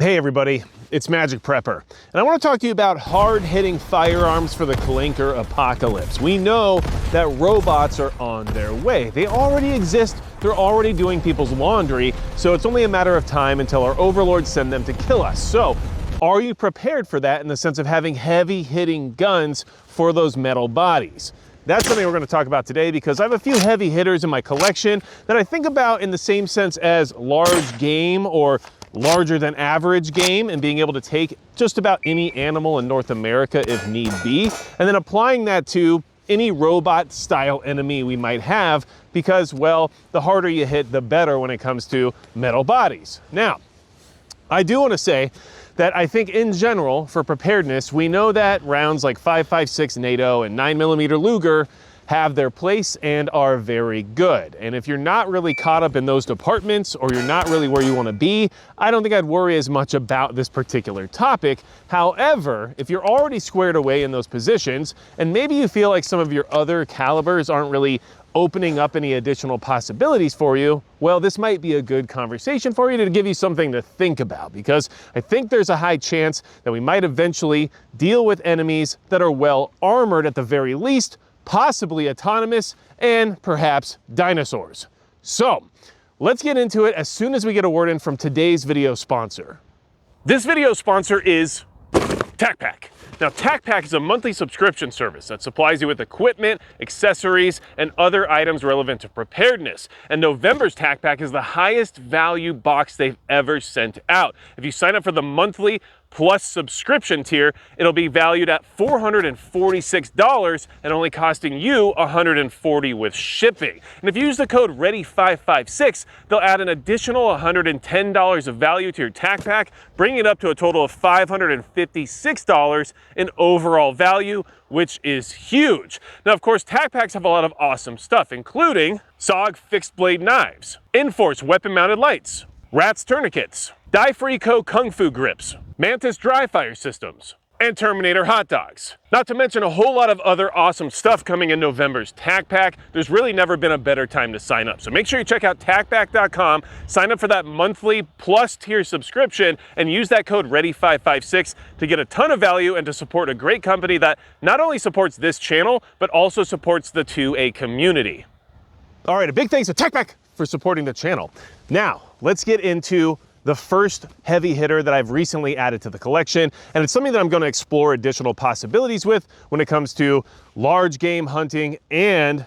Hey everybody, it's Magic Prepper, and I want to talk to you about hard-hitting firearms for the Clanker apocalypse. We know that robots are on their way. They already exist, they're already doing people's laundry, so it's only a matter of time until our overlords send them to kill us. So, are you prepared for that in the sense of having heavy-hitting guns for those metal bodies? That's something we're going to talk about today because I have a few heavy hitters in my collection that I think about in the same sense as large game or larger than average game, and being able to take just about any animal in North America if need be, and then applying that to any robot style enemy we might have, because, well, the harder you hit, the better when it comes to metal bodies. Now, I do want to say that I think in general, for preparedness, we know that rounds like 5.56 NATO and 9mm Luger have their place and are very good. And if you're not really caught up in those departments, or you're not really where you want to be, I don't think I'd worry as much about this particular topic. However, if you're already squared away in those positions, and maybe you feel like some of your other calibers aren't really opening up any additional possibilities for you, well, this might be a good conversation for you to give you something to think about, because I think there's a high chance that we might eventually deal with enemies that are well armored at the very least, possibly autonomous, and perhaps dinosaurs. So, let's get into it as soon as we get a word in from today's video sponsor. This video sponsor is TacPack. Now, TacPack is a monthly subscription service that supplies you with equipment, accessories, and other items relevant to preparedness. And November's TacPack is the highest value box they've ever sent out. If you sign up for the monthly plus subscription tier, it'll be valued at $446 and only costing you $140 with shipping. And if you use the code READY556, they'll add an additional $110 of value to your TacPack, bringing it up to a total of $556 in overall value, which is huge. Now, of course, TacPacks have a lot of awesome stuff, including SOG fixed blade knives, Enforce weapon mounted lights, Rats tourniquets, Die-Free Co Kung Fu grips, Mantis dry fire systems, and Terminator hot dogs. Not to mention a whole lot of other awesome stuff coming in November's TacPack. There's really never been a better time to sign up. So make sure you check out TacPack.com, sign up for that monthly plus tier subscription, and use that code READY556 to get a ton of value and to support a great company that not only supports this channel, but also supports the 2A community. All right, a big thanks to TacPack for supporting the channel. Now, let's get into the first heavy hitter that I've recently added to the collection, and it's something that I'm going to explore additional possibilities with when it comes to large game hunting and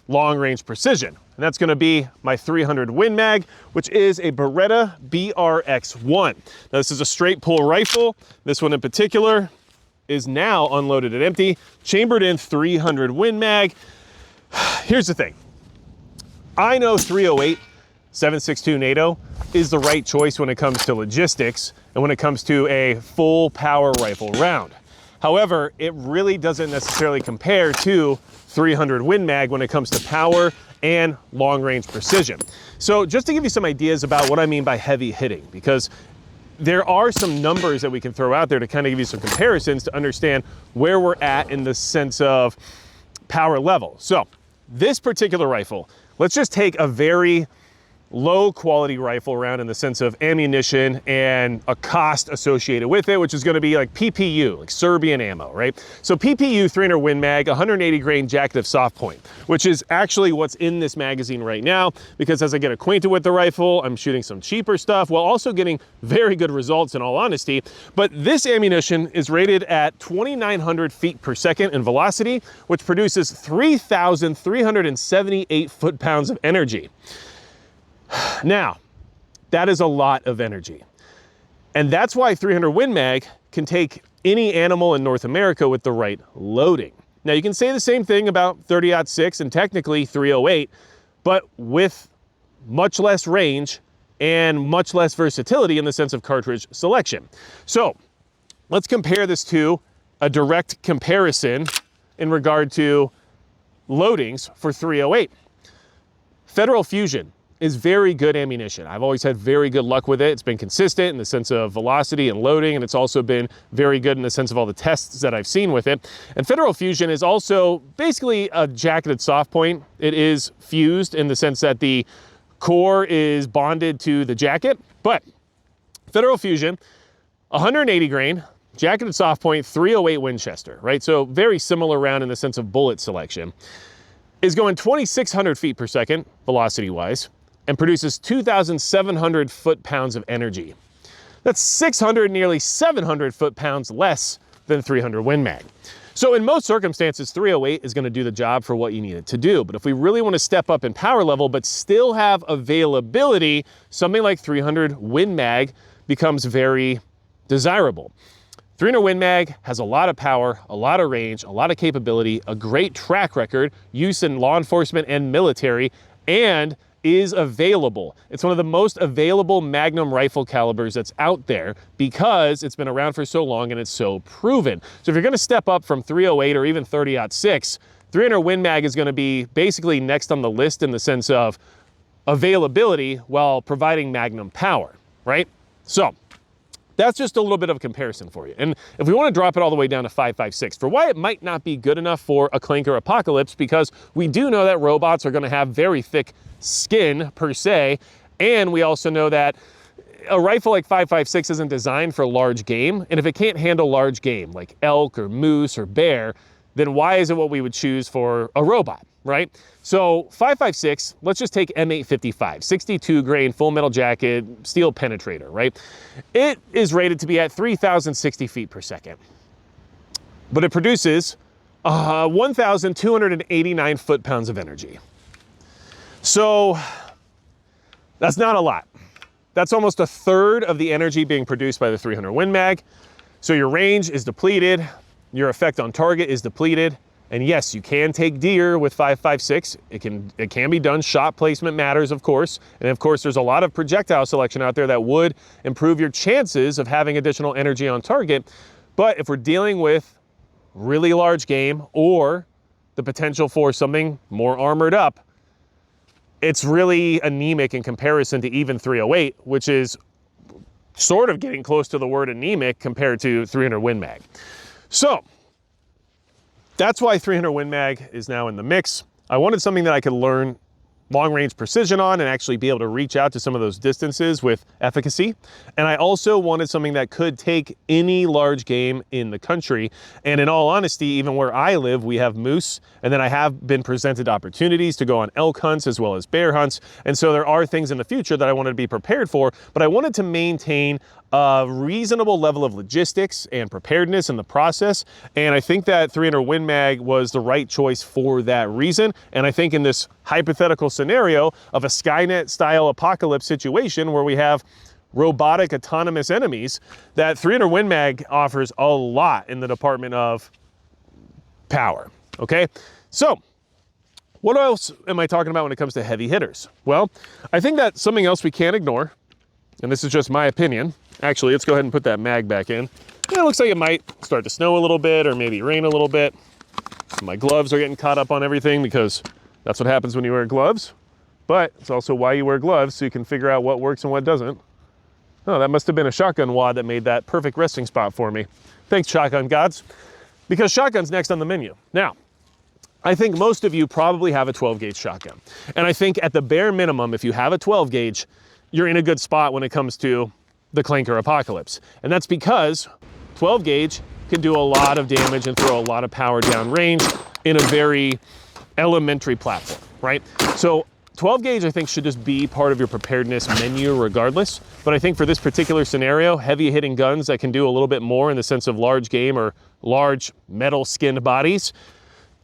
long range precision. And that's going to be my 300 Win Mag, which is a Beretta BRX1. Now, this is a straight pull rifle. This one in particular is now unloaded and empty, chambered in 300 Win Mag. Here's the thing. I know 308 7.62 NATO is the right choice when it comes to logistics and when it comes to a full power rifle round. However, it really doesn't necessarily compare to 300 Win Mag when it comes to power and long range precision. So just to give you some ideas about what I mean by heavy hitting, because there are some numbers that we can throw out there to kind of give you some comparisons to understand where we're at in the sense of power level. So this particular rifle, let's just take a very low quality rifle round in the sense of ammunition and a cost associated with it, which is going to be like PPU, like Serbian ammo, right? So PPU 300 Win Mag, 180 grain jacket of soft point, which is actually what's in this magazine right now, because as I get acquainted with the rifle, I'm shooting some cheaper stuff while also getting very good results in all honesty. But this ammunition is rated at 2,900 feet per second in velocity, which produces 3,378 foot-pounds of energy. Now, that is a lot of energy. And that's why 300 Win Mag can take any animal in North America with the right loading. Now, you can say the same thing about 30-06 and technically 308, but with much less range and much less versatility in the sense of cartridge selection. So, let's compare this to a direct comparison in regard to loadings for 308. Federal Fusion is very good ammunition. I've always had very good luck with it. It's been consistent in the sense of velocity and loading, and it's also been very good in the sense of all the tests that I've seen with it. And Federal Fusion is also basically a jacketed soft point. It is fused in the sense that the core is bonded to the jacket, but Federal Fusion 180 grain, jacketed soft point, 308 Winchester, right? So very similar round in the sense of bullet selection. Is going 2,600 feet per second, velocity-wise, and produces 2,700 foot-pounds of energy. That's 600, nearly 700 foot-pounds less than 300 Win Mag. So in most circumstances, 308 is going to do the job for what you need it to do. But if we really want to step up in power level but still have availability, something like 300 Win Mag becomes very desirable. 300 Win Mag has a lot of power, a lot of range, a lot of capability, a great track record, use in law enforcement and military, and is available. It's one of the most available Magnum rifle calibers that's out there because it's been around for so long and it's so proven. So if you're gonna step up from 308 or even 30-06, 300 Win Mag is gonna be basically next on the list in the sense of availability while providing Magnum power, right? So that's just a little bit of a comparison for you. And if we want to drop it all the way down to 5.56, for why it might not be good enough for a Clanker apocalypse, because we do know that robots are going to have very thick skin per se, and we also know that a rifle like 5.56 isn't designed for large game, and if it can't handle large game like elk or moose or bear, then why is it what we would choose for a robot, right? So 5.56, let's just take M855, 62 grain, full metal jacket, steel penetrator, right? It is rated to be at 3,060 feet per second, but it produces 1,289 foot-pounds of energy. So that's not a lot. That's almost a third of the energy being produced by the 300 Win Mag. So your range is depleted, your effect on target is depleted, and yes, you can take deer with 5.56. It can be done. Shot placement matters, of course. And of course, there's a lot of projectile selection out there that would improve your chances of having additional energy on target. But if we're dealing with really large game or the potential for something more armored up, it's really anemic in comparison to even 308, which is sort of getting close to the word anemic compared to 300 Win Mag. So that's why 300 Win Mag is now in the mix. I wanted something that I could learn long-range precision on and actually be able to reach out to some of those distances with efficacy. And I also wanted something that could take any large game in the country. And in all honesty, even where I live, we have moose, and then I have been presented opportunities to go on elk hunts as well as bear hunts. And so there are things in the future that I wanted to be prepared for, but I wanted to maintain a reasonable level of logistics and preparedness in the process. And I think that 300 Win Mag was the right choice for that reason. And I think in this hypothetical scenario of a Skynet style apocalypse situation where we have robotic autonomous enemies, that 300 Win Mag offers a lot in the department of power, okay? So what else am I talking about when it comes to heavy hitters? Well, I think that something else we can't ignore, and this is just my opinion. Actually, let's go ahead and put that mag back in. Yeah, it looks like it might start to snow a little bit or maybe rain a little bit. My gloves are getting caught up on everything because that's what happens when you wear gloves. But it's also why you wear gloves, so you can figure out what works and what doesn't. Oh, that must have been a shotgun wad that made that perfect resting spot for me. Thanks, shotgun gods. Because shotgun's next on the menu. Now, I think most of you probably have a 12 gauge shotgun. And I think at the bare minimum, if you have a 12 gauge, you're in a good spot when it comes to the Clanker apocalypse. And that's because 12 gauge can do a lot of damage and throw a lot of power down range in a very elementary platform, right? So 12 gauge, I think, should just be part of your preparedness menu regardless. But I think for this particular scenario, heavy hitting guns that can do a little bit more in the sense of large game or large metal skinned bodies,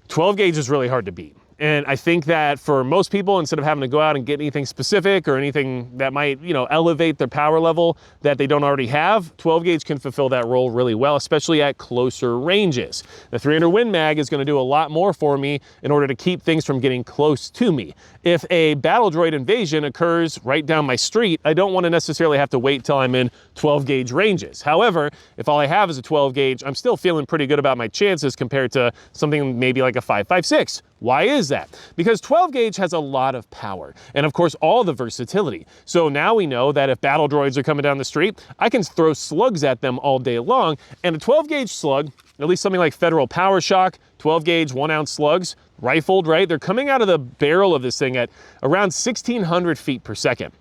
12 gauge is really hard to beat. And I think that for most people, instead of having to go out and get anything specific or anything that might, elevate their power level that they don't already have, 12 gauge can fulfill that role really well, especially at closer ranges. The 300 Win Mag is going to do a lot more for me in order to keep things from getting close to me. If a battle droid invasion occurs right down my street, I don't want to necessarily have to wait till I'm in 12 gauge ranges. However, if all I have is a 12 gauge, I'm still feeling pretty good about my chances compared to something maybe like a 5.56. Why is that? Because 12 gauge has a lot of power and of course all the versatility. So now we know that if battle droids are coming down the street, I can throw slugs at them all day long, and a 12 gauge slug, at least something like Federal Power Shock, 12 gauge 1 ounce slugs, rifled, right? They're coming out of the barrel of this thing at around 1,600 feet per second.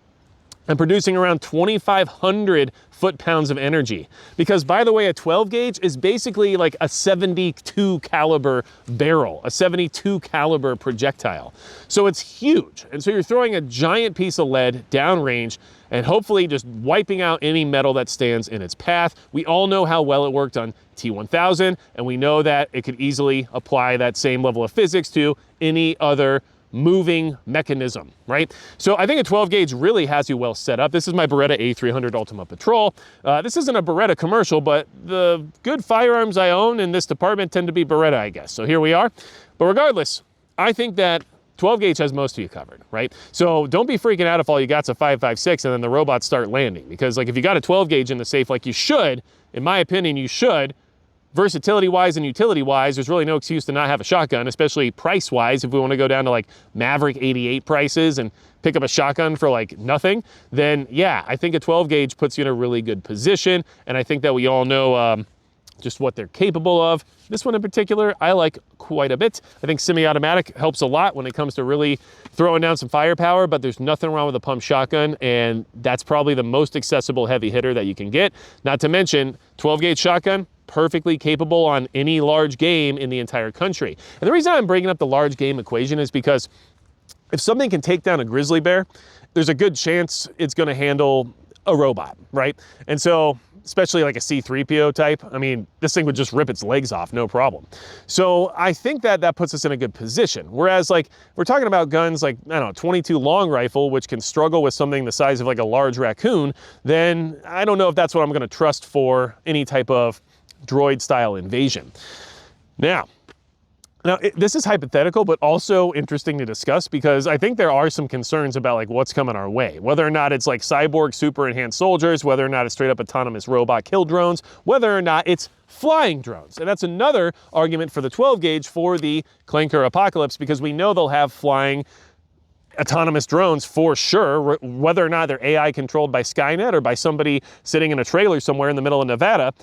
and producing around 2,500 foot-pounds of energy. Because, by the way, a 12 gauge is basically like a 72 caliber barrel, a 72 caliber projectile. So it's huge. And so you're throwing a giant piece of lead downrange and hopefully just wiping out any metal that stands in its path. We all know how well it worked on T-1000, and we know that it could easily apply that same level of physics to any other moving mechanism, right? So I think a 12 gauge really has you well set up. This is my Beretta A300 Ultima Patrol. This isn't a Beretta commercial, but the good firearms I own in this department tend to be Beretta, I guess. So here we are. But regardless, I think that 12 gauge has most of you covered, right? So don't be freaking out if all you got's a 5.56 and then the robots start landing. Because like if you got a 12 gauge in the safe, like you should, in my opinion, you should, versatility-wise and utility-wise, there's really no excuse to not have a shotgun, especially price-wise. If we want to go down to like Maverick 88 prices and pick up a shotgun for like nothing, then yeah, I think a 12 gauge puts you in a really good position. And I think that we all know just what they're capable of. This one in particular, I like quite a bit. I think semi-automatic helps a lot when it comes to really throwing down some firepower, but there's nothing wrong with a pump shotgun, and that's probably the most accessible heavy hitter that you can get. Not to mention, 12 gauge shotgun, perfectly capable on any large game in the entire country. And the reason I'm bringing up the large game equation is because if something can take down a grizzly bear, there's a good chance it's gonna handle a robot, right? And so, especially like a C-3PO type, I mean, this thing would just rip its legs off, no problem. So I think that that puts us in a good position. Whereas like, we're talking about guns like, I don't know, 22 long rifle, which can struggle with something the size of like a large raccoon, then I don't know if that's what I'm gonna trust for any type of droid style invasion. Now, this is hypothetical, but also interesting to discuss because I think there are some concerns about like what's coming our way. Whether or not it's like cyborg super enhanced soldiers, whether or not it's straight up autonomous robot kill drones, whether or not it's flying drones. And that's another argument for the 12 gauge for the Clanker apocalypse, because we know they'll have flying autonomous drones for sure, whether or not they're AI controlled by Skynet or by somebody sitting in a trailer somewhere in the middle of Nevada.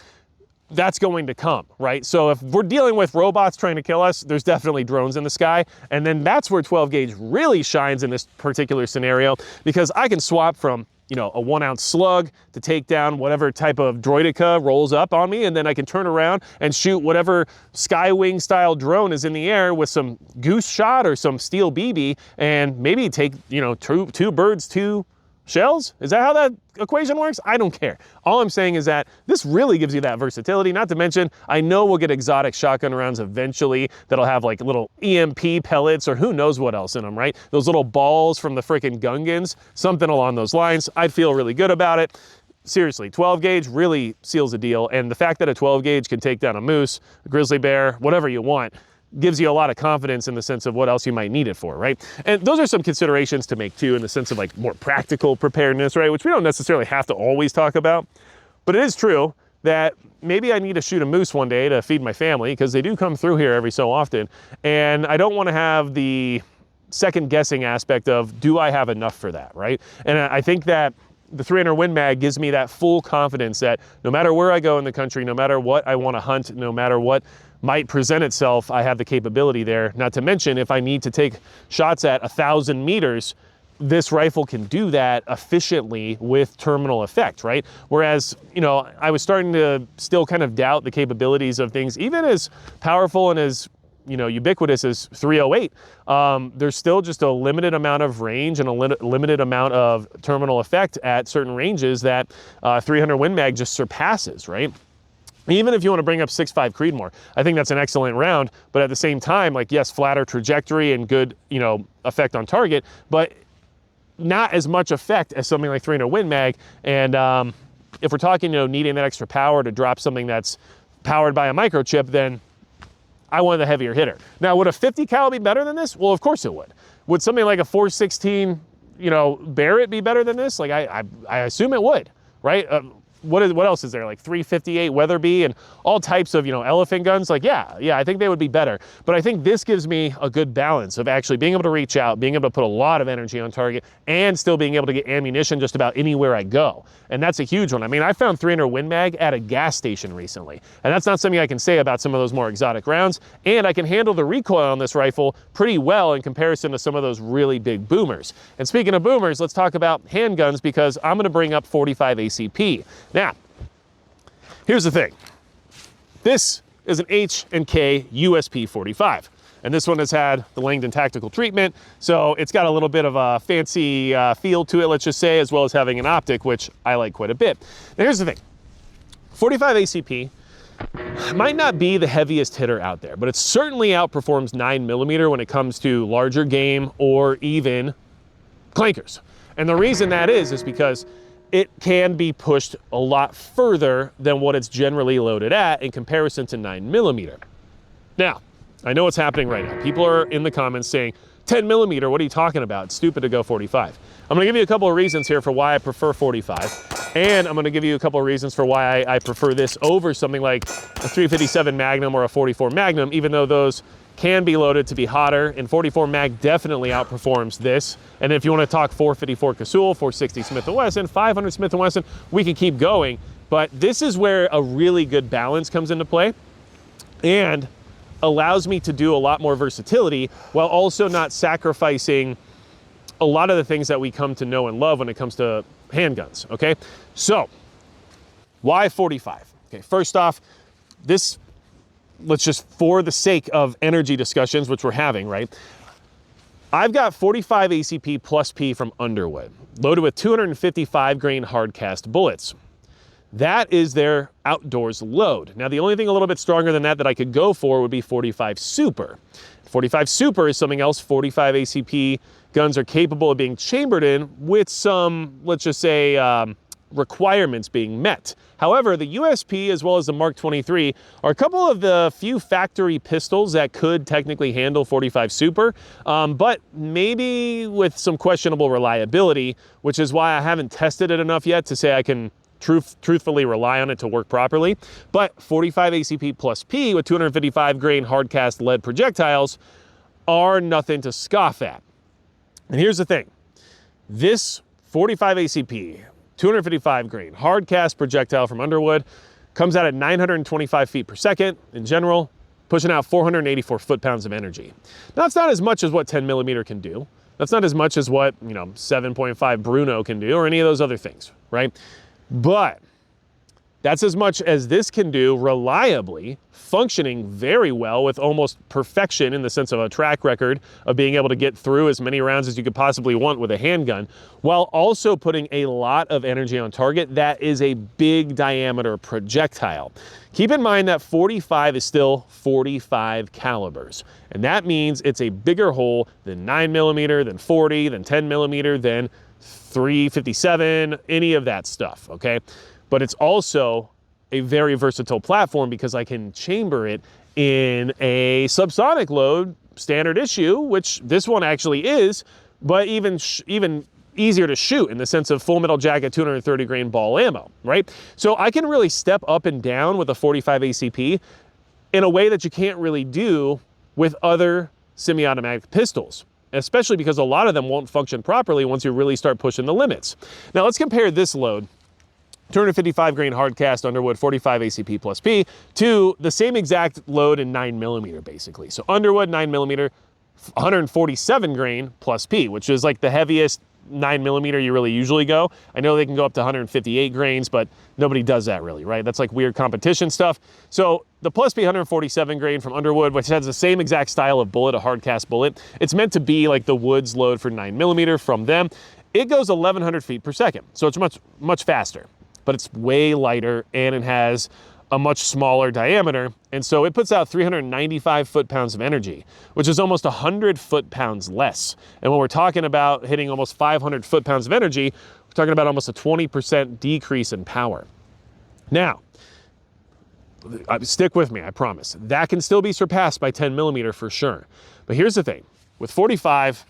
That's going to come, right? So if we're dealing with robots trying to kill us, there's definitely drones in the sky. And then that's where 12 gauge really shines in this particular scenario, because I can swap from, you know, a 1 ounce slug to take down whatever type of droideka rolls up on me. And then I can turn around and shoot whatever Skywing style drone is in the air with some goose shot or some steel BB and maybe take, you know, two birds, 2 shells? Is that how that equation works? I don't care. All I'm saying is that this really gives you that versatility. Not to mention, I know we'll get exotic shotgun rounds eventually that'll have like little EMP pellets or who knows what else in them, right? Those little balls from the frickin' Gungans, something along those lines. I'd feel really good about it. Seriously, 12 gauge really seals the deal. And the fact that a 12 gauge can take down a moose, a grizzly bear, whatever you want, gives you a lot of confidence in the sense of what else you might need it for, right? And those are some considerations to make too, in the sense of like more practical preparedness, right? Which we don't necessarily have to always talk about, but it is true that maybe I need to shoot a moose one day to feed my family, because they do come through here every so often. And I don't want to have the second guessing aspect of, do I have enough for that, right? And I think that the 300 Win Mag gives me that full confidence that no matter where I go in the country, no matter what I want to hunt, no matter what might present itself, I have the capability there. Not to mention, if I need to take shots at 1,000 meters, this rifle can do that efficiently with terminal effect, right? Whereas, you know, I was starting to still kind of doubt the capabilities of things, even as powerful and as, you know, ubiquitous as 308. There's still just a limited amount of range and a limited amount of terminal effect at certain ranges that 300 Win Mag just surpasses, right? Even if you want to bring up 6.5 Creedmoor, I think that's an excellent round, but at the same time, like, yes, flatter trajectory and good, you know, effect on target, but not as much effect as something like 300 Win Mag. And if we're talking, you know, needing that extra power to drop something that's powered by a microchip, then I want the heavier hitter. Now, would a 50 cal be better than this? Well, of course it would. Would something like a 416, you know, Barrett be better than this? Like, I assume it would, right? what else is there? Like 358 Weatherby and all types of, elephant guns. Like, yeah, I think they would be better. But I think this gives me a good balance of actually being able to reach out, being able to put a lot of energy on target, and still being able to get ammunition just about anywhere I go. And that's a huge one. I mean, I found 300 Win Mag at a gas station recently, and that's not something I can say about some of those more exotic rounds. And I can handle the recoil on this rifle pretty well in comparison to some of those really big boomers. And speaking of boomers, let's talk about handguns, because I'm going to bring up 45 ACP. Now, here's the thing. This is an H&K USP 45. And this one has had the Langdon tactical treatment, so it's got a little bit of a fancy feel to it, let's just say, as well as having an optic, which I like quite a bit. Now, here's the thing. 45 ACP might not be the heaviest hitter out there, but it certainly outperforms 9mm when it comes to larger game or even clankers. And the reason that is because it can be pushed a lot further than what it's generally loaded at in comparison to 9mm. Now, I know what's happening right now. People are in the comments saying, 10mm, what are you talking about? It's stupid to go 45. I'm gonna give you a couple of reasons here for why I prefer 45. And I'm gonna give you a couple of reasons for why I prefer this over something like a 357 Magnum or a 44 Magnum, even though those can be loaded to be hotter, and 44 Mag definitely outperforms this. And if you want to talk 454 Casull, 460 Smith & Wesson, 500 Smith & Wesson, we can keep going. But this is where a really good balance comes into play and allows me to do a lot more versatility while also not sacrificing a lot of the things that we come to know and love when it comes to handguns, okay? So, why 45? Okay, first off, this, let's just, for the sake of energy discussions, which we're having, right? I've got 45 ACP plus P from Underwood, loaded with 255 grain hard cast bullets. That is their outdoors load. Now, the only thing a little bit stronger than that I could go for would be 45 Super. 45 Super is something else 45 ACP guns are capable of being chambered in with some, let's just say, requirements being met. However, the USP as well as the Mark 23 are a couple of the few factory pistols that could technically handle 45 Super, but maybe with some questionable reliability, which is why I haven't tested it enough yet to say I can truthfully rely on it to work properly. But 45 ACP plus P with 255 grain hard cast lead projectiles are nothing to scoff at. And here's the thing. This 45 ACP 255 grain hard cast projectile from Underwood comes out at 925 feet per second in general, pushing out 484 foot-pounds of energy. Now, that's not as much as what 10mm can do. That's not as much as what, 7.5 Bruno can do or any of those other things, right? But that's as much as this can do reliably, functioning very well with almost perfection in the sense of a track record of being able to get through as many rounds as you could possibly want with a handgun, while also putting a lot of energy on target. That is a big diameter projectile. Keep in mind that 45 is still 45 calibers, and that means it's a bigger hole than 9mm, than 40, than 10mm, than 357, any of that stuff, okay? But it's also a very versatile platform because I can chamber it in a subsonic load standard issue, which this one actually is, but even easier to shoot in the sense of full metal jacket 230 grain ball ammo, right? So I can really step up and down with a 45 ACP in a way that you can't really do with other semi-automatic pistols, especially because a lot of them won't function properly once you really start pushing the limits. Now let's compare this load, 255 grain hard cast Underwood 45 ACP plus P, to the same exact load in 9mm basically. So Underwood 9mm, 147 grain plus P, which is like the heaviest 9mm you really usually go. I know they can go up to 158 grains, but nobody does that really, right? That's like weird competition stuff. So the plus P 147 grain from Underwood, which has the same exact style of bullet, a hard cast bullet, it's meant to be like the Woods load for 9mm from them. It goes 1,100 feet per second, so it's much faster, but it's way lighter and it has a much smaller diameter, and so it puts out 395 foot-pounds of energy, which is almost 100 foot-pounds less. And when we're talking about hitting almost 500 foot-pounds of energy, we're talking about almost a 20% decrease in power. Now, stick with me, I promise. That can still be surpassed by 10mm for sure. But here's the thing. With 45,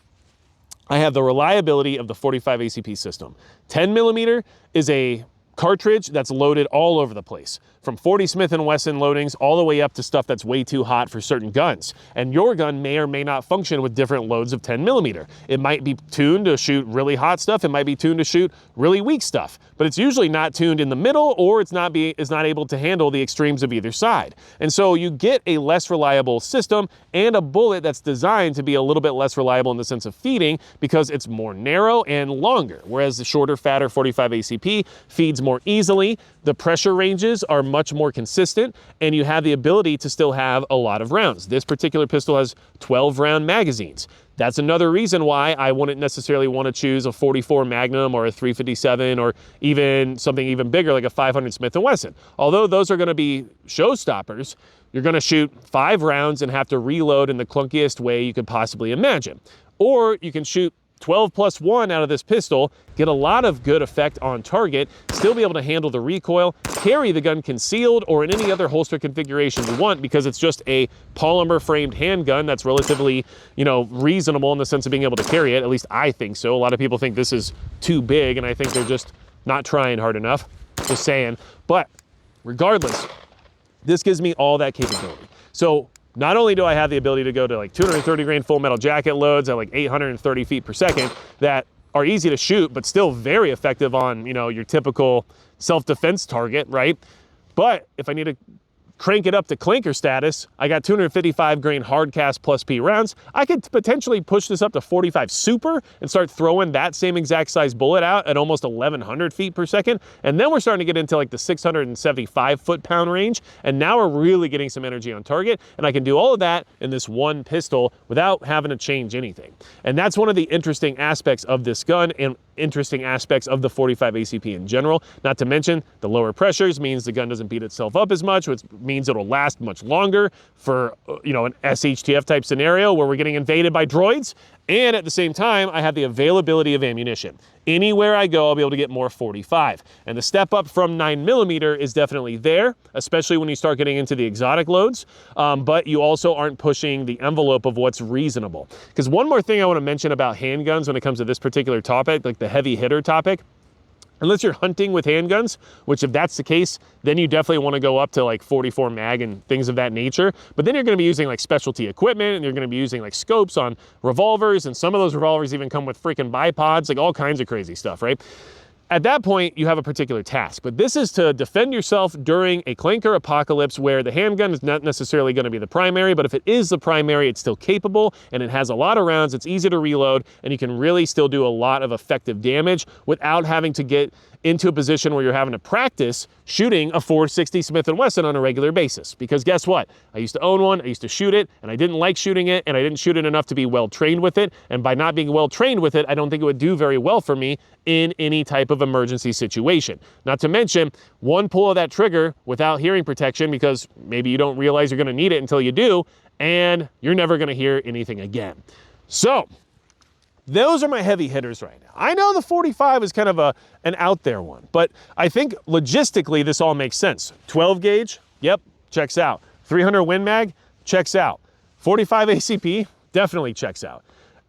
I have the reliability of the 45 ACP system. 10mm is a cartridge that's loaded all over the place, from 40 Smith & Wesson loadings all the way up to stuff that's way too hot for certain guns. And your gun may or may not function with different loads of 10mm. It might be tuned to shoot really hot stuff, it might be tuned to shoot really weak stuff, but it's usually not tuned in the middle, or it's not able to handle the extremes of either side. And so you get a less reliable system and a bullet that's designed to be a little bit less reliable in the sense of feeding, because it's more narrow and longer, whereas the shorter, fatter 45 ACP feeds more easily, the pressure ranges are much more consistent, and you have the ability to still have a lot of rounds. This particular pistol has 12 round magazines. That's another reason why I wouldn't necessarily want to choose a 44 Magnum or a 357 or even something even bigger like a 500 Smith & Wesson. Although those are going to be showstoppers, you're going to shoot 5 rounds and have to reload in the clunkiest way you could possibly imagine. Or you can shoot 12+1 out of this pistol, get a lot of good effect on target, still be able to handle the recoil, carry the gun concealed or in any other holster configuration you want, because it's just a polymer framed handgun that's relatively, reasonable in the sense of being able to carry it. At least I think so. A lot of people think this is too big, and I think they're just not trying hard enough. Just saying. But regardless, this gives me all that capability. So not only do I have the ability to go to like 230 grain full metal jacket loads at like 830 feet per second that are easy to shoot, but still very effective on, your typical self-defense target, right? But if I need to crank it up to Clanker status, I got 255 grain hard cast plus P rounds. I could potentially push this up to 45 super and start throwing that same exact size bullet out at almost 1100 feet per second. And then we're starting to get into like the 675 foot-pound range. And now we're really getting some energy on target. And I can do all of that in this one pistol without having to change anything. And that's one of the interesting aspects of this gun and interesting aspects of the 45 ACP in general. Not to mention the lower pressures means the gun doesn't beat itself up as much, which means it'll last much longer for an SHTF type scenario where we're getting invaded by droids. And at the same time, I have the availability of ammunition. Anywhere I go, I'll be able to get more 45. And the step up from 9mm is definitely there, especially when you start getting into the exotic loads. But you also aren't pushing the envelope of what's reasonable. Because one more thing I want to mention about handguns when it comes to this particular topic, like the heavy hitter topic, unless you're hunting with handguns, which if that's the case, then you definitely want to go up to like 44 mag and things of that nature. But then you're going to be using like specialty equipment, and you're going to be using like scopes on revolvers, and some of those revolvers even come with freaking bipods, like all kinds of crazy stuff, right? At that point, you have a particular task, but this is to defend yourself during a Clanker apocalypse where the handgun is not necessarily going to be the primary, but if it is the primary, it's still capable and it has a lot of rounds, it's easy to reload, and you can really still do a lot of effective damage without having to get into a position where you're having to practice shooting a 460 Smith & Wesson on a regular basis. Because guess what? I used to own one, I used to shoot it, and I didn't like shooting it, and I didn't shoot it enough to be well trained with it. And by not being well trained with it, I don't think it would do very well for me in any type of emergency situation. Not to mention, one pull of that trigger without hearing protection, because maybe you don't realize you're gonna need it until you do, and you're never gonna hear anything again. So, those are my heavy hitters right now. I know the 45 is kind of an out there one, but I think logistically this all makes sense. 12 gauge, yep, checks out. 300 Win Mag, checks out. 45 ACP, definitely checks out.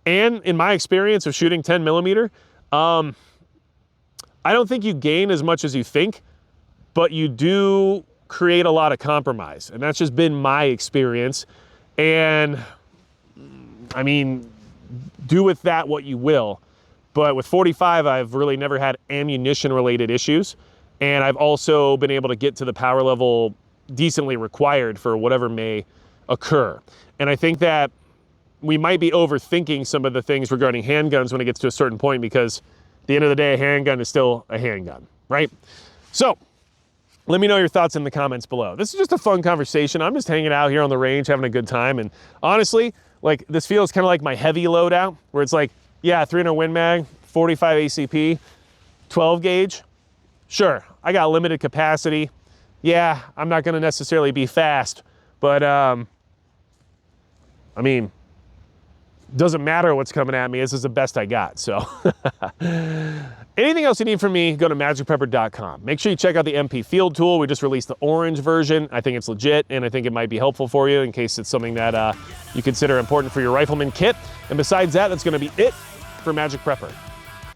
And in my experience of shooting 10mm, I don't think you gain as much as you think, but you do create a lot of compromise. And that's just been my experience. And I mean, do with that what you will. But with 45, I've really never had ammunition related issues. And I've also been able to get to the power level decently required for whatever may occur. And I think that we might be overthinking some of the things regarding handguns when it gets to a certain point, because at the end of the day, a handgun is still a handgun, right? So let me know your thoughts in the comments below. This is just a fun conversation. I'm just hanging out here on the range, having a good time. And honestly, like, this feels kind of like my heavy loadout, where it's like, yeah, 300 Win Mag, 45 ACP, 12 gauge. Sure, I got limited capacity. Yeah, I'm not gonna necessarily be fast, but I mean, doesn't matter what's coming at me. This is the best I got, so. Anything else you need from me, go to magicprepper.com. Make sure you check out the MP Field Tool. We just released the orange version. I think it's legit, and I think it might be helpful for you in case it's something that you consider important for your rifleman kit. And besides that, that's gonna be it for Magic Prepper.